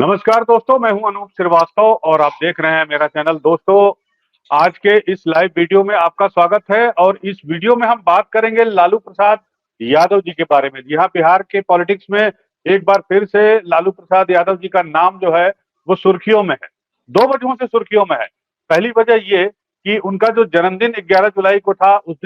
नमस्कार दोस्तों, मैं हूं अनूप श्रीवास्तव और आप देख रहे हैं मेरा चैनल। दोस्तों, आज के इस लाइव वीडियो में आपका स्वागत है और इस वीडियो में हम बात करेंगे लालू प्रसाद यादव जी के बारे में। जी हाँ, बिहार के पॉलिटिक्स में एक बार फिर से लालू प्रसाद यादव जी का नाम जो है वो सुर्खियों में है। दो वजहों से सुर्खियों में है। पहली वजह ये कि उनका जो जन्मदिन 11 जुलाई को था, उस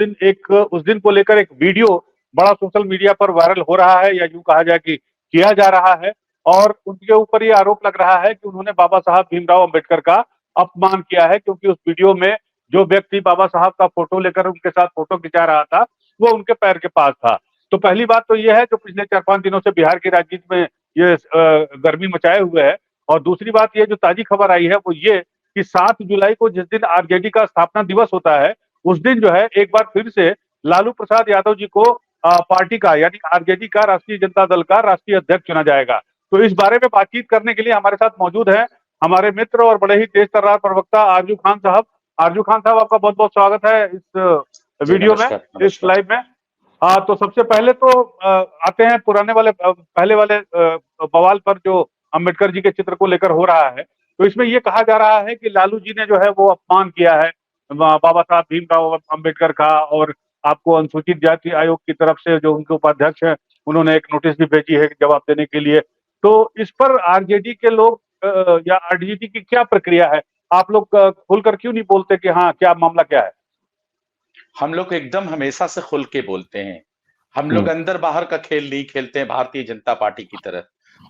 दिन को लेकर एक वीडियो बड़ा सोशल मीडिया पर वायरल हो रहा है, या यूं कहा जाए कि किया जा रहा है। और उनके ऊपर ये आरोप लग रहा है कि उन्होंने बाबा साहब भीमराव अंबेडकर का अपमान किया है, क्योंकि उस वीडियो में जो व्यक्ति बाबा साहब का फोटो लेकर उनके साथ फोटो खिंचा रहा था वो उनके पैर के पास था। तो पहली बात तो यह है, जो पिछले 4-5 दिनों से बिहार की राजनीति में ये गर्मी मचाए हुए है। और दूसरी बात ये जो ताजी खबर आई है वो ये कि 7 जुलाई को जिस दिन आरजेडी का स्थापना दिवस होता है, उस दिन जो है एक बार फिर से लालू प्रसाद यादव जी को पार्टी का यानी आरजेडी का, राष्ट्रीय जनता दल का राष्ट्रीय अध्यक्ष चुना जाएगा। तो इस बारे में बातचीत करने के लिए हमारे साथ मौजूद हैं हमारे मित्र और बड़े ही तेज तर्रार प्रवक्ता आरजू खान साहब। आरजू खान साहब, आपका बहुत बहुत स्वागत है इस जी वीडियो में, नमस्कार। इस लाइव में। हाँ, तो सबसे पहले तो आते हैं पुराने वाले पहले वाले बवाल पर, जो अम्बेडकर जी के चित्र को लेकर हो रहा है। तो इसमें यह कहा जा रहा है कि लालू जी ने जो है वो अपमान किया है बाबा साहब भीमराव अम्बेडकर का, और आपको अनुसूचित जाति आयोग की तरफ से जो उनके उपाध्यक्ष हैं उन्होंने एक नोटिस भी भेजी है जवाब देने के लिए। तो इस पर आरजेडी के लोग या आरजेडी की क्या प्रक्रिया है? आप लोग खुलकर क्यों नहीं बोलते कि हाँ, क्या मामला क्या है? हम लोग एकदम हमेशा से खुल के बोलते हैं। हम लोग हम्म। अंदर बाहर का खेल नहीं खेलते हैं भारतीय जनता पार्टी की तरह।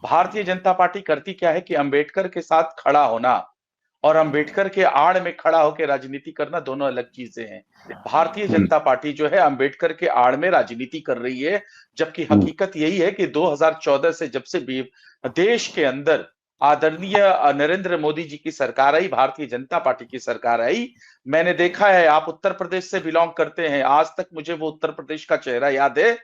भारतीय जनता पार्टी करती क्या है कि अंबेडकर के साथ खड़ा होना और अंबेडकर के आड़ में खड़ा होकर राजनीति करना दोनों अलग चीजें हैं। भारतीय हम्म। जनता पार्टी जो है अंबेडकर के आड़ में राजनीति कर रही है, जबकि हम्म। हकीकत यही है कि 2014 से जब से भी देश के अंदर आदरणीय नरेंद्र मोदी जी की सरकार आई, भारतीय जनता पार्टी की सरकार आई, मैंने देखा है, आप उत्तर प्रदेश से बिलोंग करते हैं, आज तक मुझे वो उत्तर प्रदेश का चेहरा याद है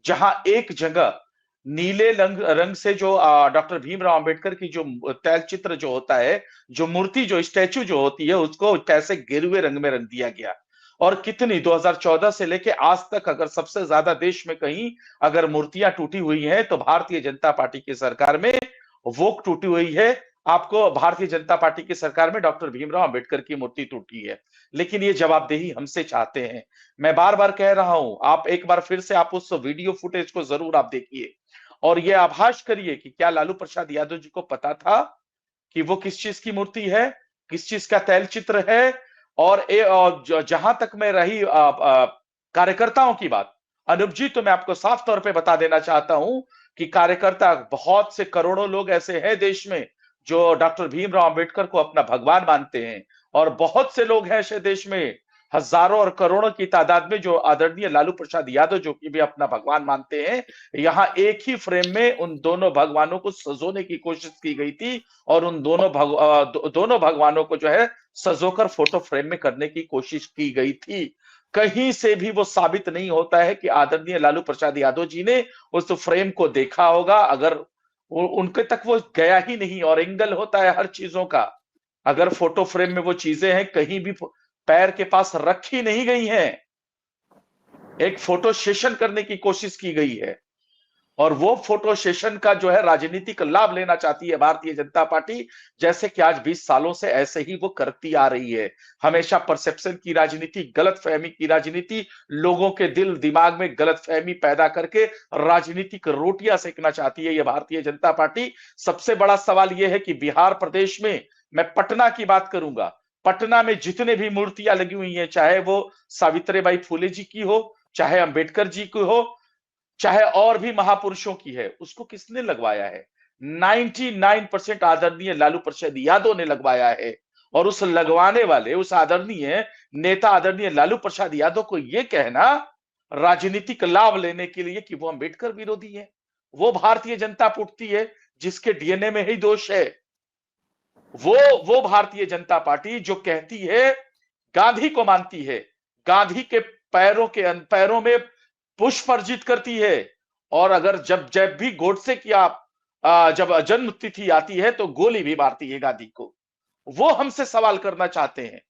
जहां एक जगह नीले रंग से जो डॉक्टर भीमराव अंबेडकर की जो तैल चित्र जो होता है, जो मूर्ति जो स्टैच्यू जो होती है, उसको कैसे गेरुए रंग में रंग दिया गया। और कितनी 2014 से लेके आज तक अगर सबसे ज्यादा देश में कहीं अगर मूर्तियां टूटी हुई हैं तो भारतीय जनता पार्टी की सरकार में वो टूटी हुई है। आपको भारतीय जनता पार्टी की सरकार में डॉक्टर भीमराव अंबेडकर की मूर्ति टूटी है। लेकिन ये जवाबदेही हमसे चाहते हैं। मैं बार बार कह रहा हूं, आप एक बार फिर से आप उस वीडियो फुटेज को जरूर आप देखिए और ये आभास करिए कि क्या लालू प्रसाद यादव जी को पता था कि वो किस चीज की मूर्ति है, किस चीज का तैल चित्र है। और जहां तक मैं रही कार्यकर्ताओं की बात, अनूप जी, तो मैं आपको साफ तौर पे बता देना चाहता हूं कि कार्यकर्ता बहुत से करोड़ों लोग ऐसे हैं देश में जो डॉक्टर भीमराव अंबेडकर को अपना भगवान मानते हैं। और बहुत से लोग हैं ऐसे देश में, हजारों और करोड़ों की तादाद में, जो आदरणीय लालू प्रसाद यादव जो कि भी अपना भगवान मानते हैं। यहाँ एक ही फ्रेम में उन दोनों भगवानों को सजोने की कोशिश की गई थी और उन दोनों भगवानों को जो है सजोकर फोटो फ्रेम में करने की कोशिश की गई थी। कहीं से भी वो साबित नहीं होता है कि आदरणीय लालू प्रसाद यादव जी ने उस फ्रेम को देखा होगा। अगर उनके तक वो गया ही नहीं, और एंगल होता है हर चीजों का। अगर फोटो फ्रेम में वो चीजें हैं कहीं भी पैर के पास रखी नहीं गई हैं, एक फोटो सेशन करने की कोशिश की गई है और वो फोटो सेशन का जो है राजनीतिक लाभ लेना चाहती है भारतीय जनता पार्टी, जैसे कि आज 20 सालों से ऐसे ही वो करती आ रही है। हमेशा परसेप्शन की राजनीति, गलतफहमी की राजनीति, लोगों के दिल दिमाग में गलतफहमी पैदा करके राजनीतिक रोटियां सेकना चाहती है ये भारतीय जनता पार्टी। सबसे बड़ा सवाल ये है कि बिहार प्रदेश में, मैं पटना की बात करूंगा, पटना में जितने भी मूर्तियां लगी हुई हैं, चाहे वो सावित्रीबाई फुले जी की हो, चाहे अंबेडकर जी की हो, चाहे और भी महापुरुषों की है, उसको किसने लगवाया है? 99% आदरणीय लालू प्रसाद यादव ने लगवाया है। और उस लगवाने वाले, उस आदरणीय नेता आदरणीय लालू प्रसाद यादव को यह कहना राजनीतिक लाभ लेने के लिए कि वो अंबेडकर विरोधी है, वो भारतीय जनता पार्टी है जिसके डीएनए में ही दोष है। वो भारतीय जनता पार्टी जो कहती है, गांधी को मानती है, गांधी के पैरों में पुष्प अर्जित करती है। और अगर जब जब भी गोडसे की जब जन्म तिथि आती है तो गोली भी मारती है गांधी को। वो हमसे सवाल करना चाहते हैं,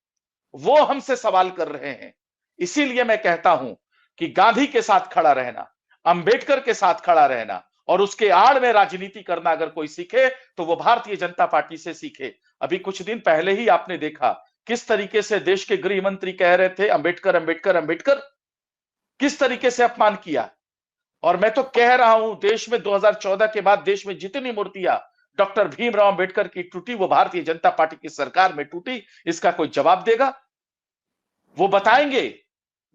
वो हमसे सवाल कर रहे हैं। इसीलिए मैं कहता हूं कि गांधी के साथ खड़ा रहना, अंबेडकर के साथ खड़ा रहना और उसके आड़ में राजनीति करना अगर कोई सीखे तो वो भारतीय जनता पार्टी से सीखे। अभी कुछ दिन पहले ही आपने देखा किस तरीके से देश के गृह मंत्री कह रहे थे अंबेडकर अंबेडकर अंबेडकर, किस तरीके से अपमान किया। और मैं तो कह रहा हूं देश में 2014 के बाद देश में जितनी मूर्तियां डॉक्टर भीमराव अंबेडकर की टूटी वो भारतीय जनता पार्टी की सरकार में टूटी। इसका कोई जवाब देगा? वो बताएंगे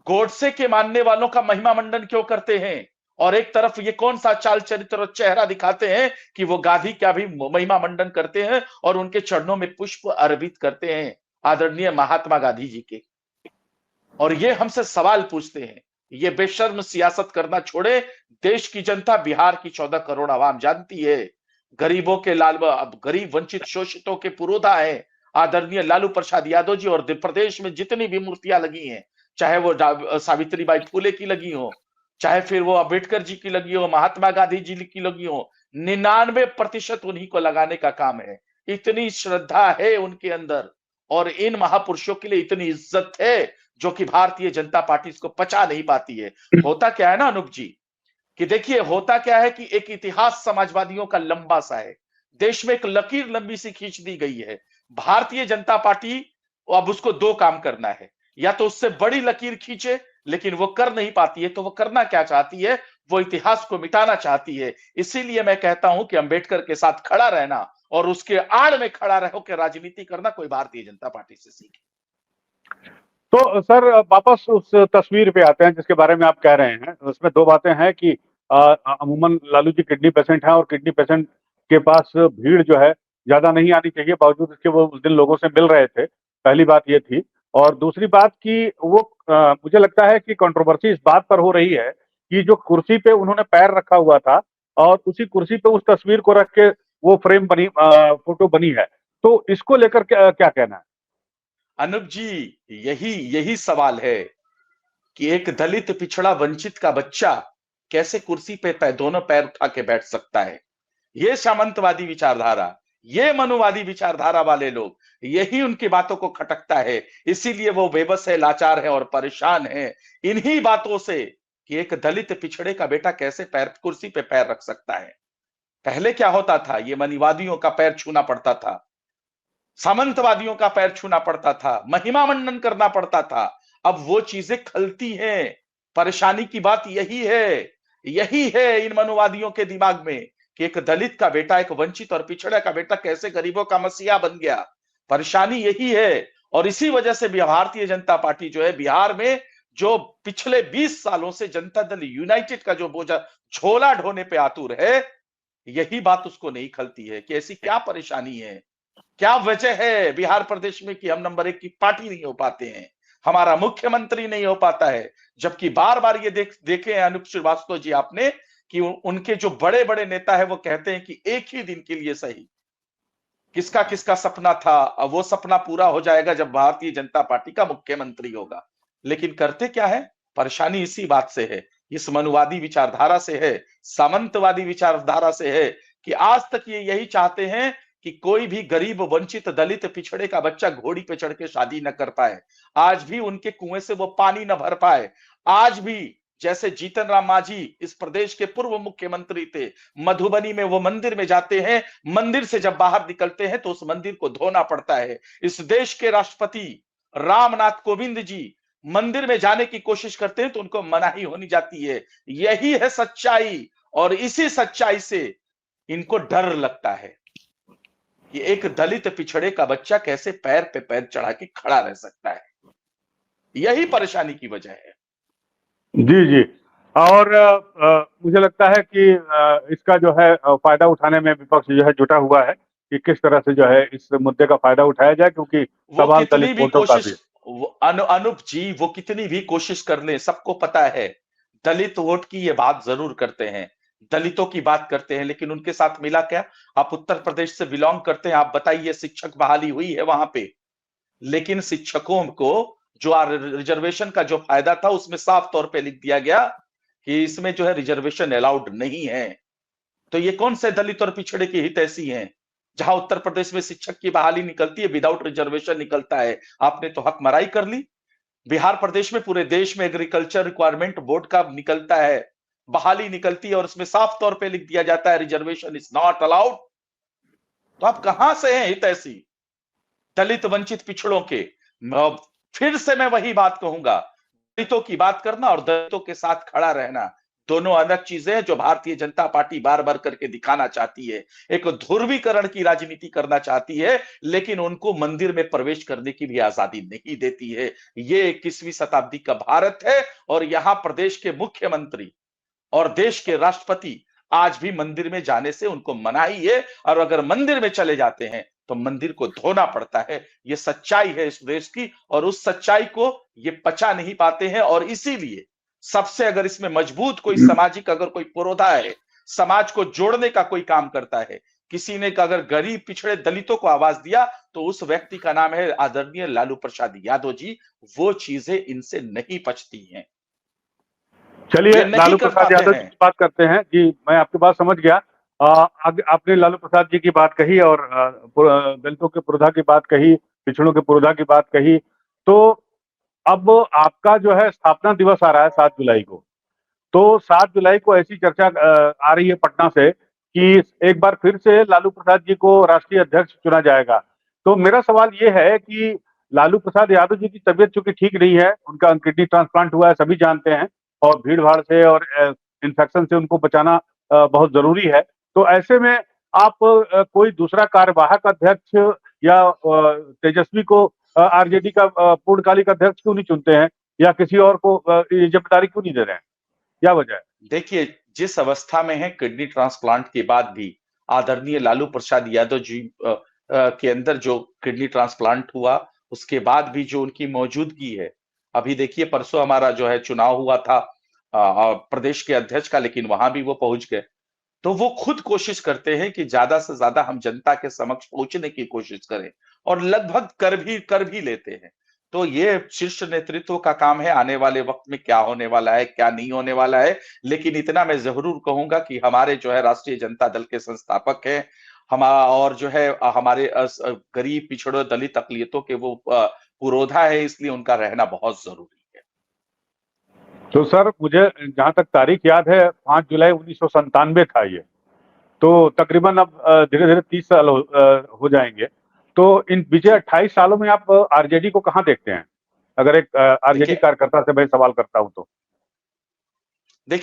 गोडसे के मानने वालों का महिमा मंडन क्यों करते हैं, और एक तरफ ये कौन सा चाल चरित्र और चेहरा दिखाते हैं कि वो गांधी का भी महिमा मंडन करते हैं और उनके चरणों में पुष्प अर्पित करते हैं आदरणीय महात्मा गांधी जी के। और ये हमसे सवाल पूछते हैं। ये बेशर्म सियासत करना छोड़े। देश की जनता, बिहार की 14 करोड़ आवाम जानती है गरीबों के लाल, अब गरीब वंचित शोषितों के पुरोधा है आदरणीय लालू प्रसाद यादव जी। और प्रदेश में जितनी भी मूर्तियां लगी हैं, चाहे वो सावित्रीबाई फुले की लगी हो, चाहे फिर वो अंबेडकर जी की लगी हो, महात्मा गांधी जी की लगी हो, 99% उन्हीं को लगाने का काम है। इतनी श्रद्धा है उनके अंदर और इन महापुरुषों के लिए इतनी इज्जत है जो कि भारतीय जनता पार्टी इसको पचा नहीं पाती है। होता क्या है ना अनूप जी, कि देखिए होता क्या है कि एक इतिहास समाजवादियों का लंबा सा है, देश में एक लकीर लंबी सी खींच दी गई है। भारतीय जनता पार्टी अब उसको दो काम करना है, या तो उससे बड़ी लकीर खींचे, लेकिन वो कर नहीं पाती है। तो वो करना क्या चाहती है? वो इतिहास को मिटाना चाहती है। इसीलिए मैं कहता हूं कि अंबेडकर के साथ खड़ा रहना और उसके आड़ में खड़ा रहो कि राजनीति करना कोई भारतीय जनता पार्टी से सीखे। तो सर वापस उस तस्वीर पे आते हैं जिसके बारे में आप कह रहे हैं। उसमें दो बातें हैं कि अमूमन लालू जी किडनी पेशेंट हैं और किडनी पेशेंट के पास भीड़ जो है ज्यादा नहीं आनी चाहिए, बावजूद इसके वो उस दिन लोगों से मिल रहे थे। पहली बात ये थी। और दूसरी बात कि वो मुझे लगता है कि कंट्रोवर्सी इस बात पर हो रही है कि जो कुर्सी पे उन्होंने पैर रखा हुआ था और उसी कुर्सी पे उस तस्वीर को रख के वो फ्रेम बनी, फोटो बनी है। तो इसको लेकर क्या कहना है? अनुप जी, यही यही सवाल है कि एक दलित पिछड़ा वंचित का बच्चा कैसे कुर्सी पे दोनों पैर उठा के बैठ सकता है। ये सामंतवादी विचारधारा, ये मनुवादी विचारधारा वाले लोग, यही उनकी बातों को खटकता है। इसीलिए वो बेबस है, लाचार है और परेशान है इन्हीं बातों से कि एक दलित पिछड़े का बेटा कैसे पैर कुर्सी पे पैर रख सकता है। पहले क्या होता था? ये मनुवादियों का पैर छूना पड़ता था, सामंतवादियों का पैर छूना पड़ता था, महिमा मंडन करना पड़ता था। अब वो चीजें खलती हैं। परेशानी की बात यही है इन मनुवादियों के दिमाग में कि एक दलित का बेटा, एक वंचित और पिछड़े का बेटा कैसे गरीबों का मसीहा बन गया। परेशानी यही है। और इसी वजह से भारतीय जनता पार्टी जो है बिहार में, जो पिछले 20 सालों से जनता दल यूनाइटेड का जो बोझा झोला ढोने पे आतुर है, यही बात उसको नहीं खलती है कि ऐसी क्या परेशानी है, क्या वजह है बिहार प्रदेश में कि हम नंबर 1 की पार्टी नहीं हो पाते हैं, हमारा मुख्यमंत्री नहीं हो पाता है। जबकि बार बार ये देखे हैं अनुप श्रीवास्तव जी आपने कि उनके जो बड़े बड़े नेता है वो कहते हैं कि एक ही दिन के लिए सही, किसका किसका सपना था, अब वो सपना पूरा हो जाएगा जब भारतीय जनता पार्टी का मुख्यमंत्री होगा। लेकिन करते क्या है? परेशानी इसी बात से है, इस मनुवादी विचारधारा से है, सामंतवादी विचारधारा से है कि आज तक ये यही चाहते हैं कि कोई भी गरीब वंचित दलित पिछड़े का बच्चा घोड़ी पे चढ़ के शादी न कर पाए, आज भी उनके कुएं से वो पानी न भर पाए। आज भी जैसे जीतन राम मांझी इस प्रदेश के पूर्व मुख्यमंत्री थे, मधुबनी में वो मंदिर में जाते हैं, मंदिर से जब बाहर निकलते हैं तो उस मंदिर को धोना पड़ता है। इस देश के राष्ट्रपति रामनाथ कोविंद जी मंदिर में जाने की कोशिश करते हैं तो उनको मनाही होनी जाती है। यही है सच्चाई और इसी सच्चाई से इनको डर लगता है कि एक दलित पिछड़े का बच्चा कैसे पैर पे पैर चढ़ा के खड़ा रह सकता है। यही परेशानी की वजह है। जी, जी। और मुझे लगता है कि इसका जो है फ़ायदा उठाने में विपक्ष जो है जुटा हुआ है कि किस तरह से जो है इस मुद्दे का फ़ायदा उठाया जाए, क्योंकि वो सवाल कितनी दलित भी वोटों का भी कोशिश, है। अनुप जी, वो कितनी भी कोशिश कर ले, सबको पता है दलित वोट की ये बात जरूर करते हैं, दलितों की बात करते हैं, लेकिन उनके साथ मिला क्या? आप उत्तर प्रदेश से बिलोंग करते हैं, आप बताइए शिक्षक बहाली हुई है वहां पे, लेकिन शिक्षकों को जो रिजर्वेशन का जो फायदा था उसमें साफ तौर पे लिख दिया गया कि इसमें जो है रिजर्वेशन अलाउड नहीं है। तो ये कौन से दलित और पिछड़े की हित ऐसी हैं? जहां उत्तर प्रदेश में शिक्षक की बहाली निकलती है विदाउट रिजर्वेशन निकलता है, आपने तो हक मराई कर ली। बिहार प्रदेश में पूरे देश में एग्रीकल्चर रिक्वायरमेंट बोर्ड का निकलता है, बहाली निकलती है और उसमें साफ तौर पे लिख दिया जाता है रिजर्वेशन इज नॉट अलाउड, तो आप कहां से हैं हितैषी दलित वंचित पिछड़ों के? फिर से मैं वही बात कहूंगा, दलितों की बात करना और दलितों के साथ खड़ा रहना दोनों अलग चीजें हैं, जो भारतीय जनता पार्टी बार बार करके दिखाना चाहती है। एक ध्रुवीकरण की राजनीति करना चाहती है, लेकिन उनको मंदिर में प्रवेश करने की भी आजादी नहीं देती है। ये 21वीं शताब्दी का भारत है और यहां प्रदेश के मुख्यमंत्री और देश के राष्ट्रपति आज भी मंदिर में जाने से उनको मनाही है, और अगर मंदिर में चले जाते हैं तो मंदिर को धोना पड़ता है। ये सच्चाई है इस देश की, और उस सच्चाई को ये पचा नहीं पाते हैं। और इसीलिए सबसे अगर इसमें मजबूत कोई सामाजिक अगर कोई पुरोधा है, समाज को जोड़ने का कोई काम करता है, किसी ने अगर गरीब पिछड़े दलितों को आवाज दिया, तो उस व्यक्ति का नाम है आदरणीय लालू प्रसाद यादव जी। वो चीजें इनसे नहीं पचती हैं, चलिए ये नहीं लालू कर प्रसाद पाते यादव जी हैं। की बात करते हैं जी। मैं आपकी बात समझ गया। आपने लालू प्रसाद जी की बात कही और दलितों के पुरोधा की बात कही, पिछड़ों के पुरोधा की बात कही। तो अब आपका जो है स्थापना दिवस आ रहा है 7 जुलाई को। तो 7 जुलाई को ऐसी चर्चा आ रही है पटना से कि एक बार फिर से लालू प्रसाद जी को राष्ट्रीय अध्यक्ष चुना जाएगा। तो मेरा सवाल ये है कि लालू प्रसाद यादव जी की तबीयत चूंकि ठीक नहीं है, उनका किडनी ट्रांसप्लांट हुआ है, सभी जानते हैं, और भीड़ भाड़ से और इन्फेक्शन से उनको बचाना बहुत जरूरी है। तो ऐसे में आप कोई दूसरा कार्यवाहक अध्यक्ष या तेजस्वी को आरजेडी का पूर्णकालिक अध्यक्ष क्यों नहीं चुनते हैं, या किसी और को ये जिम्मेदारी क्यों नहीं दे रहे हैं? क्या वजह है? देखिए, जिस अवस्था में है किडनी ट्रांसप्लांट के बाद भी आदरणीय लालू प्रसाद यादव जी के अंदर जो किडनी ट्रांसप्लांट हुआ, उसके बाद भी जो उनकी मौजूदगी है, अभी देखिए परसों हमारा जो है चुनाव हुआ था प्रदेश के अध्यक्ष का, लेकिन वहां भी वो पहुंच गए। तो वो खुद कोशिश करते हैं कि ज्यादा से ज्यादा हम जनता के समक्ष पहुंचने की कोशिश करें, और लगभग कर भी लेते हैं। तो ये शीर्ष नेतृत्व का काम है, आने वाले वक्त में क्या होने वाला है, क्या नहीं होने वाला है। लेकिन इतना मैं जरूर कहूंगा कि हमारे जो है राष्ट्रीय जनता दल के संस्थापक हैं, और जो है हमारे गरीब पिछड़ों दलित अकलियतों के वो पुरोधा है, इसलिए उनका रहना बहुत जरूरी है। तो सर, मुझे जहां तक तारीख याद है 5 जुलाई 1997 था ये। तो तकरीबन अब धीरे धीरे 30 साल हो जाएंगे। तो इन बीते जी 28 सालों में आप आरजेडी को कहाँ देखते हैं, अगर एक आरजेडी देखिए, कार्यकर्ता से मैं सवाल करता हूं तो?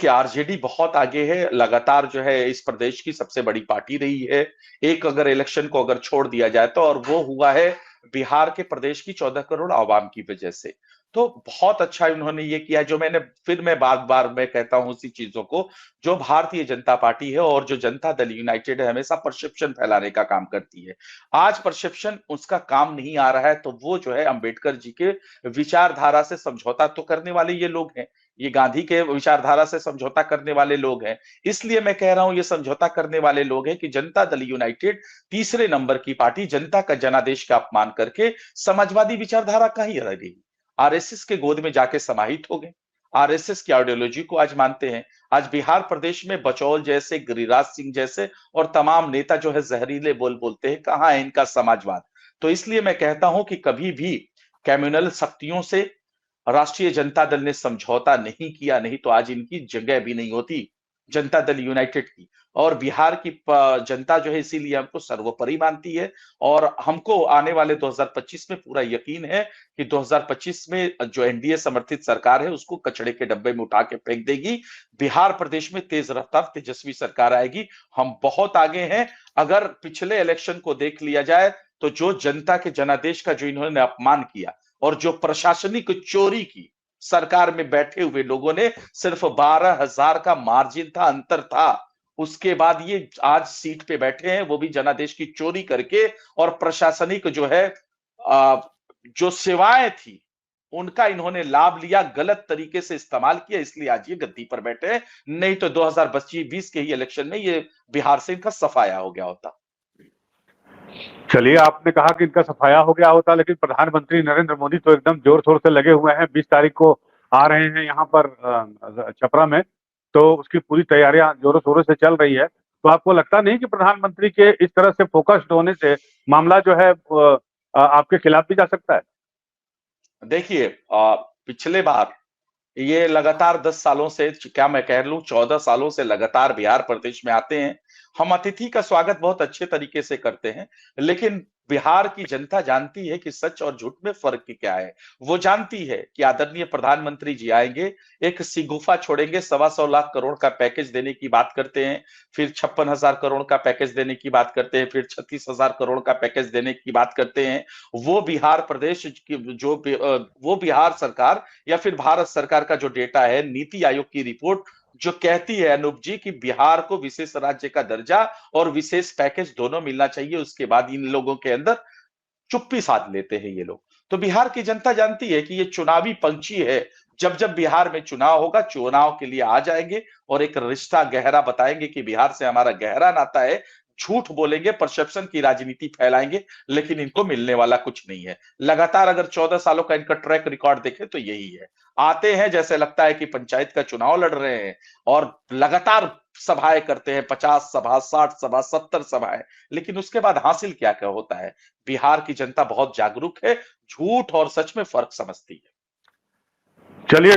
आरजेडी बहुत आगे है, लगातार जो है इस प्रदेश की सबसे बड़ी पार्टी रही है। एक अगर इलेक्शन को अगर छोड़ दिया जाए तो, और वो हुआ है बिहार के प्रदेश की 14 करोड़ आवाम की वजह से। तो बहुत अच्छा उन्होंने ये किया, जो मैं बार-बार मैं कहता हूं उसी चीजों को, जो भारतीय जनता पार्टी है और जो जनता दल यूनाइटेड है, हमेशा परसेप्शन फैलाने का काम करती है। आज परसेप्शन उसका काम नहीं आ रहा है, तो वो जो है अंबेडकर जी के विचारधारा से समझौता तो करने वाले ये लोग हैं। ये गांधी के विचारधारा से समझौता करने वाले लोग हैं। इसलिए मैं कह रहा हूं ये समझौता करने वाले लोग हैं कि जनता दल यूनाइटेड तीसरे नंबर की पार्टी, जनता का जनादेश का अपमान करके समाजवादी विचारधारा का ही रह गई, आरएसएस के गोद में जाके समाहित हो गए, आरएसएस की आइडियोलॉजी को आज मानते हैं। आज बिहार प्रदेश में बचौल जैसे, गिरिराज सिंह जैसे और तमाम नेता जो है जहरीले बोल बोलते हैं, कहां है इनका समाजवाद? तो इसलिए मैं कहता हूं कि कभी भी कम्युनल शक्तियों से राष्ट्रीय जनता दल ने समझौता नहीं किया, नहीं तो आज इनकी जगह भी नहीं होती जनता दल यूनाइटेड की। और बिहार की जनता जो है इसीलिए हमको सर्वोपरि मानती है, और हमको आने वाले 2025 में पूरा यकीन है कि 2025 में जो एनडीए समर्थित सरकार है उसको कचड़े के डब्बे में उठा के फेंक देगी। बिहार प्रदेश में तेज रफ्तार तेजस्वी सरकार आएगी। हम बहुत आगे हैं। अगर पिछले इलेक्शन को देख लिया जाए तो जो जनता के जनादेश का जो इन्होंने अपमान किया और जो प्रशासनिक चोरी की, सरकार में बैठे हुए लोगों ने, सिर्फ 12,000 का मार्जिन था, अंतर था। उसके बाद ये आज सीट पे बैठे हैं, वो भी जनादेश की चोरी करके, और प्रशासनिक जो है जो सेवाएं थी उनका इन्होंने लाभ लिया, गलत तरीके से इस्तेमाल किया, इसलिए आज ये गद्दी पर बैठे हैं। नहीं तो 2020 के ही इलेक्शन में ये बिहार से इनका सफाया हो गया होता। चलिए, आपने कहा कि इनका सफाया हो गया होता, लेकिन प्रधानमंत्री नरेंद्र मोदी तो एकदम जोर शोर से लगे हुए हैं। 20 तारीख को आ रहे हैं यहाँ पर छपरा में। तो उसकी पूरी तैयारियां जोरों शोरों से चल रही है। तो आपको लगता नहीं कि प्रधानमंत्री के इस तरह से फोकस्ड होने से मामला जो है आपके खिलाफ भी जा सकता है? देखिए पिछले बार ये लगातार 10 सालों से, क्या मैं कह लूं 14 सालों से लगातार बिहार प्रदेश में आते हैं। हम अतिथि का स्वागत बहुत अच्छे तरीके से करते हैं, लेकिन बिहार की जनता जानती है कि सच और झूठ में फर्क क्या है। वो जानती है कि आदरणीय प्रधानमंत्री जी आएंगे, एक सिगुफा छोड़ेंगे, 125 लाख करोड़ का पैकेज देने की बात करते हैं, फिर 56,000 करोड़ का पैकेज देने की बात करते हैं, फिर 36,000 करोड़ का पैकेज देने की बात करते हैं। वो बिहार प्रदेश की वो बिहार सरकार या फिर भारत सरकार का जो डेटा है, नीति आयोग की रिपोर्ट जो कहती है अनूप जी कि बिहार को विशेष राज्य का दर्जा और विशेष पैकेज दोनों मिलना चाहिए, उसके बाद इन लोगों के अंदर चुप्पी साध लेते हैं ये लोग। तो बिहार की जनता जानती है कि ये चुनावी पंछी है। जब जब बिहार में चुनाव होगा, चुनाव के लिए आ जाएंगे और एक रिश्ता गहरा बताएंगे कि बिहार से हमारा गहरा नाता है। झूठ बोलेंगे, परसेप्शन की राजनीति फैलाएंगे, लेकिन इनको मिलने वाला कुछ नहीं है। लगातार अगर 14 सालों का इनका ट्रैक रिकॉर्ड देखें तो यही है। आते हैं जैसे लगता है कि पंचायत का चुनाव लड़ रहे हैं और लगातार सभाएं करते हैं, 50 सभा, 60 सभा, 70 सभाएं, लेकिन उसके बाद हासिल क्या क्या होता है? बिहार की जनता बहुत जागरूक है, झूठ और सच में फर्क समझती है। चलिए,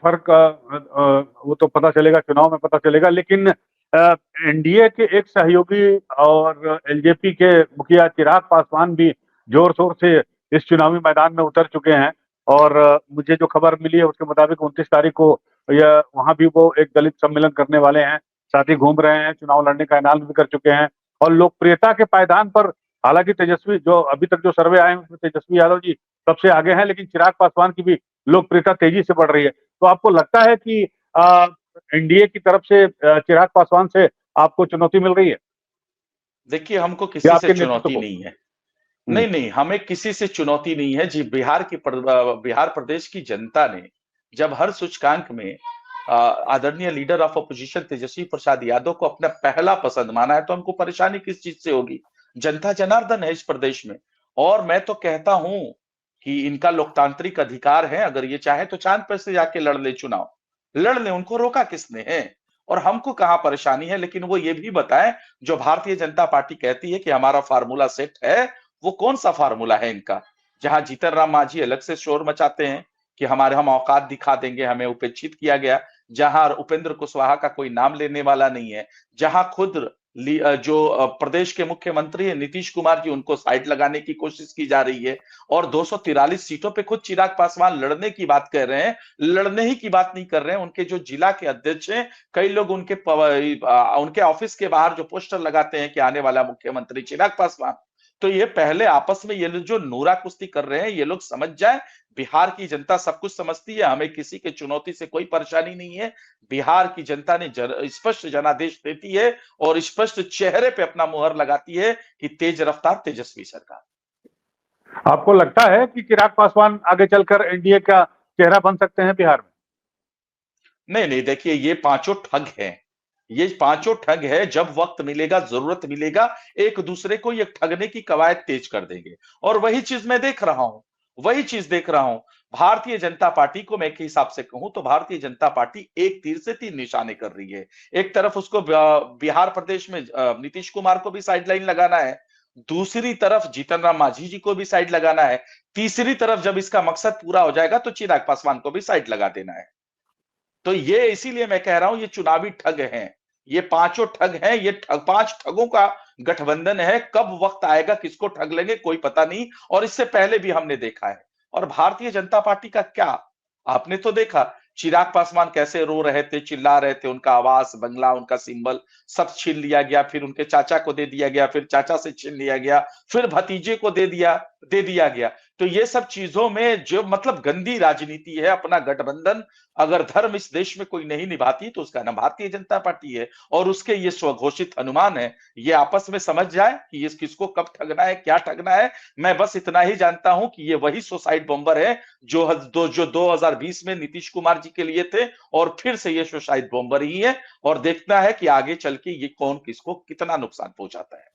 फर्क वो तो पता चलेगा, चुनाव में पता चलेगा। लेकिन एनडीए के एक सहयोगी और एलजेपी के मुखिया चिराग पासवान भी जोर शोर से इस चुनावी मैदान में उतर चुके हैं। और मुझे जो खबर मिली है उसके मुताबिक 29 तारीख को यह वहां भी वो एक दलित सम्मेलन करने वाले हैं, साथ ही घूम रहे हैं, चुनाव लड़ने का ऐलान भी कर चुके हैं। और लोकप्रियता के पायदान पर हालांकि तेजस्वी, जो अभी तक जो सर्वे आए हैं उसमें तेजस्वी यादव जी सबसे आगे हैं, लेकिन चिराग पासवान की भी लोकप्रियता तेजी से बढ़ रही है। तो आपको लगता है कि एनडीए की तरफ से चिराग पासवान से आपको चुनौती मिल रही है देखिए, हमको या किसी से आपके नेतृत्व चुनौती को? नहीं है। हम्म। नहीं, नहीं, हमें किसी से चुनौती नहीं है जी। बिहार प्रदेश की जनता ने जब हर सूचकांक में आदरणीय leader of opposition Tejashwi Prasad Yadav को अपना पहला पसंद माना है, तो हमको परेशानी किस चीज से होगी? जनता जनार्दन है इस प्रदेश में। और मैं तो कहता हूं कि इनका लोकतांत्रिक अधिकार है, अगर ये चाहे तो चांद पर से जाके लड़ ले चुनाव, लड़ ले, उनको रोका किसने है? और हमको कहां परेशानी है, लेकिन वो ये भी बताएं, जो भारतीय जनता पार्टी कहती है कि हमारा फार्मूला सेट है, वो कौन सा फार्मूला है इनका? जहां जीतन राम मांझी अलग से शोर मचाते हैं कि हम औकात दिखा देंगे, हमें उपेक्षित किया गया, जहां उपेंद्र कुशवाहा का कोई नाम लेने वाला नहीं है, जहां खुद जो प्रदेश के मुख्यमंत्री है नीतीश कुमार जी, उनको साइड लगाने की कोशिश की जा रही है, और 243 सीटों पे खुद चिराग पासवान लड़ने की बात कर रहे हैं, लड़ने ही की बात नहीं कर रहे हैं। उनके जो जिला के अध्यक्ष हैं, कई लोग उनके ऑफिस के बाहर जो पोस्टर लगाते हैं कि आने वाला मुख्यमंत्री चिराग पासवान। तो ये पहले आपस में ये लोग जो नूरा कुश्ती कर रहे हैं, ये लोग समझ जाए, बिहार की जनता सब कुछ समझती है, हमें किसी के चुनौती से कोई परेशानी नहीं है। बिहार की जनता ने स्पष्ट जनादेश देती है और स्पष्ट चेहरे पे अपना मुहर लगाती है कि तेज रफ्तार तेजस्वी सरकार। आपको लगता है कि चिराग पासवान आगे चलकर एनडीए का चेहरा बन सकते हैं बिहार में? नहीं, नहीं, देखिए, ये पांचों ठग हैं। ये पांचों ठग है, जब वक्त मिलेगा, जरूरत मिलेगा, एक दूसरे को ये ठगने की कवायद तेज कर देंगे। और वही चीज मैं देख रहा हूं, वही चीज देख रहा हूं। भारतीय जनता पार्टी को मैं एक हिसाब से कहूं तो भारतीय जनता पार्टी एक तीर से तीन निशाने कर रही है। एक तरफ उसको बिहार प्रदेश में नीतीश कुमार को भी साइडलाइन लगाना है, दूसरी तरफ जीतन राम मांझी जी को भी साइड लगाना है, तीसरी तरफ जब इसका मकसद पूरा हो जाएगा तो चिराग पासवान को भी साइड लगा देना है। तो ये इसीलिए मैं कह रहा हूं, ये चुनावी ठग हैं। ये पांचों ठग हैं, ये पांच ठगों का गठबंधन है। कब वक्त आएगा, किसको ठग लेंगे, कोई पता नहीं। और इससे पहले भी हमने देखा है। और भारतीय जनता पार्टी का क्या, आपने तो देखा चिराग पासवान कैसे रो रहे थे, चिल्ला रहे थे, उनका आवास, बंगला, उनका सिंबल सब छीन लिया गया, फिर उनके चाचा को दे दिया गया, फिर चाचा से छीन लिया गया, फिर भतीजे को दे दिया गया। तो ये सब चीजों में जो मतलब गंदी राजनीति है, अपना गठबंधन अगर धर्म इस देश में कोई नहीं निभाती तो उसका नाम भारतीय जनता पार्टी है। और उसके ये स्वघोषित हनुमान है, ये आपस में समझ जाए कि इस किसको कब ठगना है, क्या ठगना है। मैं बस इतना ही जानता हूं कि ये वही सुसाइड बॉम्बर है जो 2020 में नीतीश कुमार जी के लिए थे, और फिर से ये सुसाइड बॉम्बर ही है। और देखना है कि आगे चल के ये कौन किसको कितना नुकसान पहुंचाता है।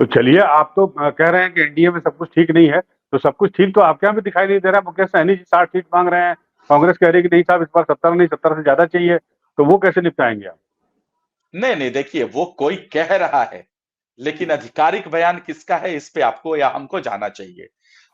तो चलिए, आप तो कह रहे हैं कि एनडीए में सब कुछ ठीक नहीं है, तो सब कुछ ठीक तो आपके यहाँ भी दिखाई नहीं दे रहा है। मुकेश सहनी जी 60 सीट मांग रहे हैं, कांग्रेस कह रही है कि नहीं साहब, इस बार 70 नहीं, 70 से ज्यादा चाहिए। तो वो कैसे निपटाएंगे आप? नहीं, नहीं, देखिए, वो कोई कह रहा है, लेकिन आधिकारिक बयान किसका है इस पे आपको या हमको जाना चाहिए।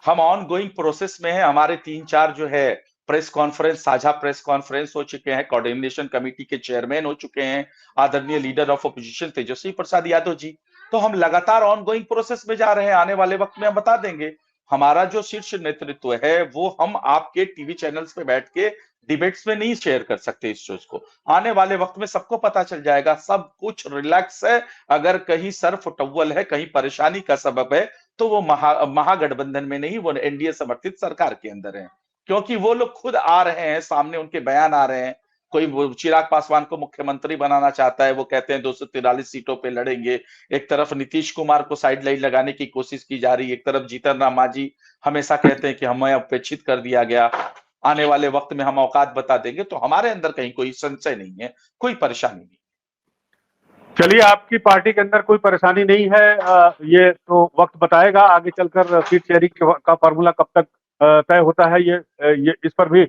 हम ऑन गोइंग प्रोसेस में है, हमारे 3-4 जो है प्रेस कॉन्फ्रेंस, साझा प्रेस कॉन्फ्रेंस हो चुके हैं, कोऑर्डिनेशन कमेटी के चेयरमैन हो चुके हैं आदरणीय leader of opposition Tejashwi Prasad Yadav ji. तो हम लगातार ऑनगोइंग प्रोसेस में जा रहे हैं, आने वाले वक्त में हम बता देंगे। हमारा जो शीर्ष नेतृत्व है वो हम आपके टीवी चैनल्स पे बैठ के डिबेट्स में नहीं शेयर कर सकते इस चीज को। आने वाले वक्त में सबको पता चल जाएगा, सब कुछ रिलैक्स है। अगर कहीं सर फुटअव्वल है, कहीं परेशानी का सबब है, तो वो महागठबंधन में नहीं, वो एनडीए समर्थित सरकार के अंदर है। क्योंकि वो लोग खुद आ रहे हैं, सामने उनके बयान आ रहे हैं। कोई चिराग पासवान को मुख्यमंत्री बनाना चाहता है, वो कहते हैं 243 सीटों पे लड़ेंगे। एक तरफ नीतीश कुमार को साइड लाइन लगाने की कोशिश की जा रही है, एक तरफ जीतन राम मांझी हमेशा कहते हैं कि हमें उपेक्षित कर दिया गया। आने वाले वक्त में हम औकात बता देंगे। तो हमारे अंदर कहीं कोई संशय नहीं है, कोई परेशानी नहीं। चलिए, आपकी पार्टी के अंदर कोई परेशानी नहीं है, ये तो वक्त बताएगा। आगे चलकर सीट शेयरिंग का फॉर्मूला कब तक तय होता है, ये इस पर भी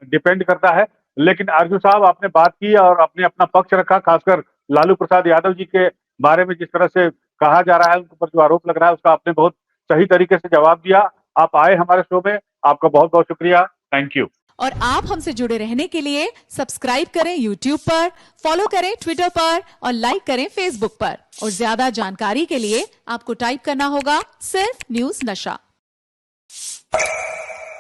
डिपेंड करता है। लेकिन अर्जुन साहब, आपने बात की और आपने अपना पक्ष रखा, खासकर लालू प्रसाद यादव जी के बारे में जिस तरह से कहा जा रहा है, उनके ऊपर जो आरोप लग रहा है, उसका आपने बहुत सही तरीके से जवाब दिया। आप आए हमारे शो में, आपका बहुत बहुत शुक्रिया। Thank you. और आप हमसे जुड़े रहने के लिए सब्सक्राइब करें YouTube पर, फॉलो करें Twitter पर और लाइक करें Facebook पर। और ज्यादा जानकारी के लिए आपको टाइप करना होगा सिर्फ न्यूज नशा।